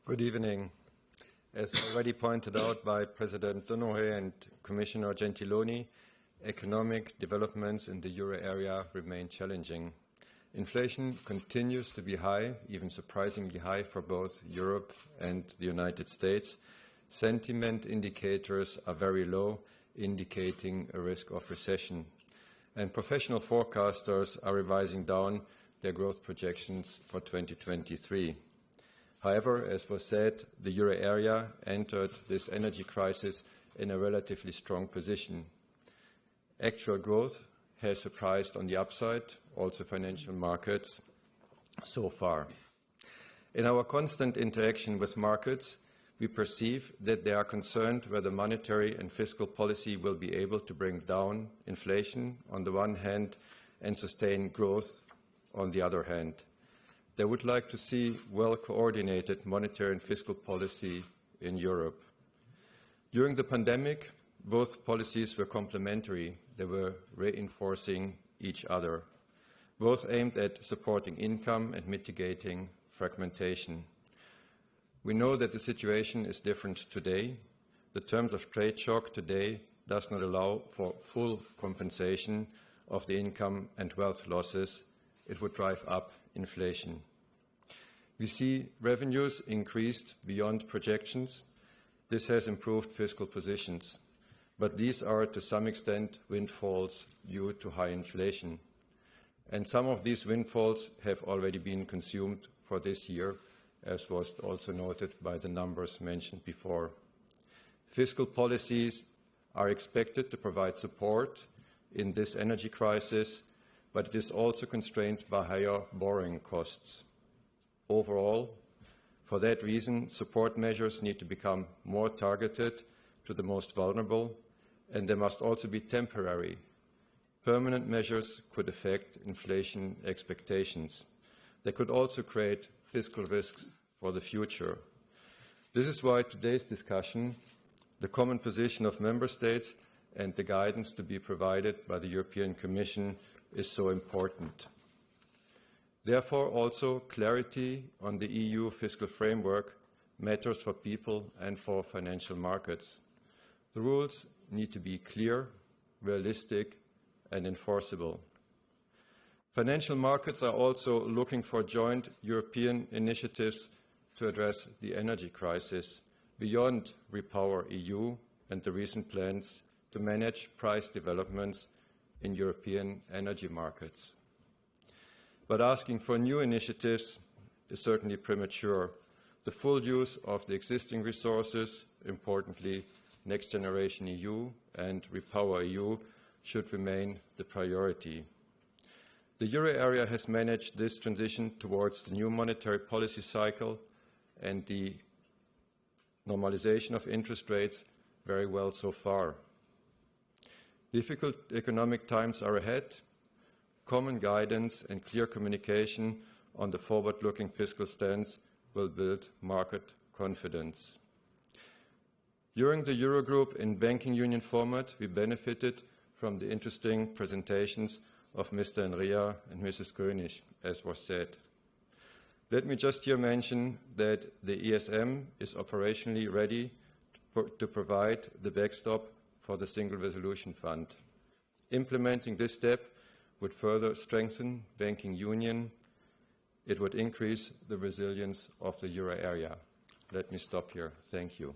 Good evening. As already pointed out by President Dunoyer and Commissioner Gentiloni, economic developments in the euro area remain challenging. Inflation continues to be high, even surprisingly high for both Europe and the United States. Sentiment indicators are very low, indicating a risk of recession. And professional forecasters are revising down their growth projections for 2023. However, as was said, the euro area entered this energy crisis in a relatively strong position. Actual growth has surprised on the upside, also financial markets, so far. In our constant interaction with markets, we perceive that they are concerned whether monetary and fiscal policy will be able to bring down inflation on the one hand and sustain growth on the other hand. They would like to see well-coordinated monetary and fiscal policy in Europe. During the pandemic, both policies were complementary. They were reinforcing each other, both aimed at supporting income and mitigating fragmentation. We know that the situation is different today. The terms of trade shock today does not allow for full compensation of the income and wealth losses. It would drive up inflation. We see revenues increased beyond projections. This has improved fiscal positions, but these are to some extent windfalls due to high inflation. And some of these windfalls have already been consumed for this year, as was also noted by the numbers mentioned before. Fiscal policies are expected to provide support in this energy crisis, but it is also constrained by higher borrowing costs. Overall, for that reason, support measures need to become more targeted to the most vulnerable, and they must also be temporary. Permanent measures could affect inflation expectations. They could also create fiscal risks for the future. This is why today's discussion, the common position of member states and the guidance to be provided by the European Commission is so important. Therefore, also clarity on the EU fiscal framework matters for people and for financial markets. The rules need to be clear, realistic, and enforceable. Financial markets are also looking for joint European initiatives to address the energy crisis beyond Repower EU and the recent plans to manage price developments in European energy markets. But asking for new initiatives is certainly premature. The full use of the existing resources, importantly Next Generation EU and Repower EU, should remain the priority. The euro area has managed this transition towards the new monetary policy cycle and the normalization of interest rates very well so far. Difficult economic times are ahead. Common guidance and clear communication on the forward-looking fiscal stance will build market confidence. During the Eurogroup in banking union format, we benefited from the interesting presentations of Mr. Enria and Mrs. König, as was said. Let me just here mention that the ESM is operationally ready to provide the backstop for the Single Resolution Fund. Implementing this step would further strengthen banking union. It would increase the resilience of the euro area. Let me stop here. Thank you.